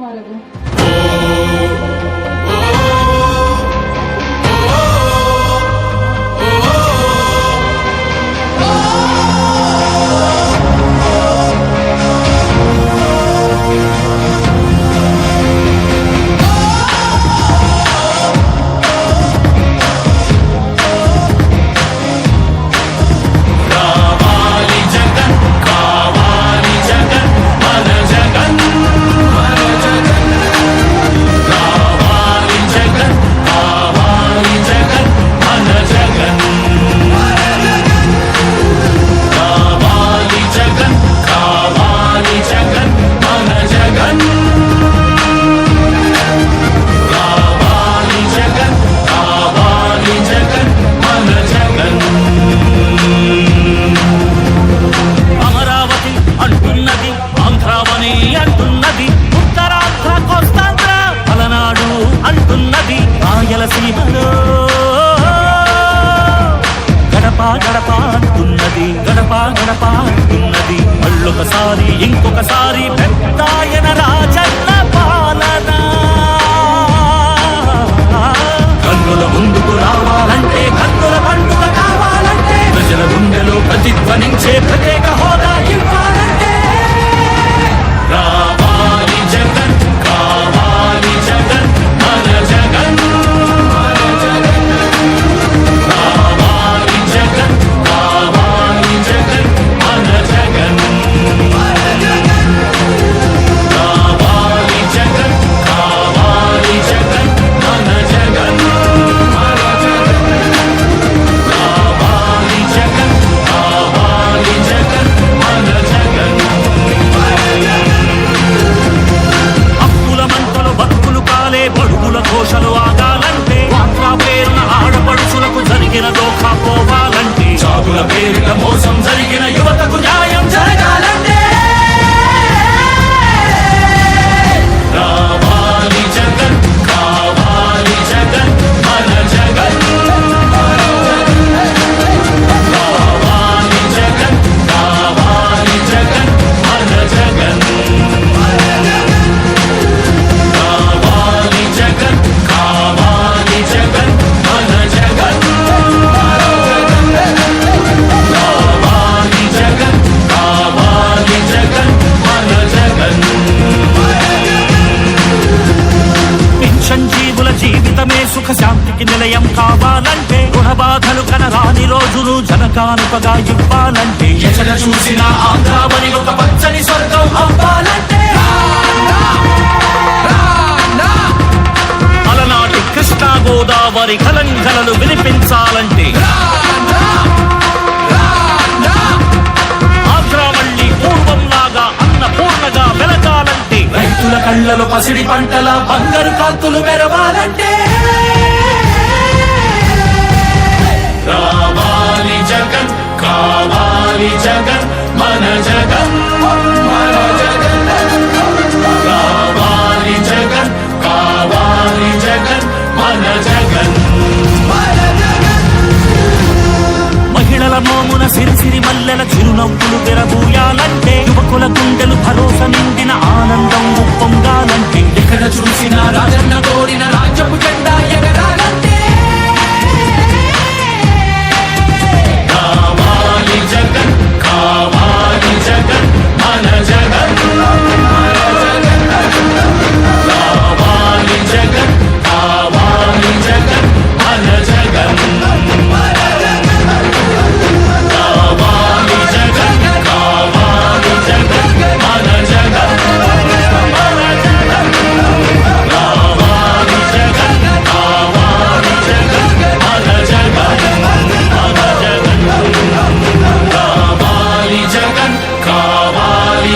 మారదు. గడపాడుతున్నది మళ్ళొకసారి ఇంకొకసారి పెద్దాయన రాజన్న పాలన. కన్నుల ముందుకు రావాలంటే కన్నుల పండుగ కావాలంటే ప్రజల గుండెలో ప్రతిధ్వనించే ప్రత్యేక హోదా ఇవ్వాలంటే రావాలి జగన్, కావాలి జగన్, మన జగన్. ఘోషలు ఆగాలంటే వాట్లా పేరున ఆడపడుచులకు జరిగిన దోఖా పోవాలంటే జాబుల పేరిట మోసం జరిగిన యువతకు న్యాయం జరగాలంటే రావాలి జగన్, కావాలి జగన్, మన జగన్. కావాలి జగన్, కావాలి జగన్, మన జగన్. జీవితమే సుఖ శాంతికి నిలయం కావాలంటే రుణ బాధలు కనరాని రోజులు జనకానుకగా ఇవ్వాలంటే ఎక్కడ చూసినా ఆంధ్రావని ఒక పచ్చని స్వర్గం అవ్వాలంటే అలనాటి కృష్ణా గోదావరి కలంకలలు వినిపించాలంటే ఆంధ్రా మళ్ళీ పూర్వంలాగా అన్నపూర్ణగా వెలగాలంటే రైతుల కళ్ళలో పసిడి పంటల బంగారు కాంతులు మెరవాలంటే రావాలి జగన్, కావాలి జగన్, మన జగన్. రావాలి జగన్, కావాలి జగన్, మన జగన్. మహిళల మోమున సిరిసిరి మల్లెల చిరునవ్వులు తెరబూయాలంటే యువకుల గుండెలు భరోసా నిండిన ఆనందం ఉప్పొంగాలంటే ఎక్కడ చూసినా రాజన్న తోడిన రాజ్యపు జెండా ఎగరాలంటే కావాలి జగన్, కావాలి జగన్, మన జగన్. కావాలి జగన్, కావాలి జగన్, మన జగన్.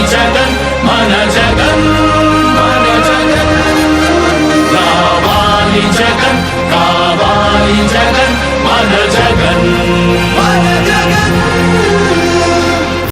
జగన్, మన జగన్, మన జగన్. కావాలి జగన్.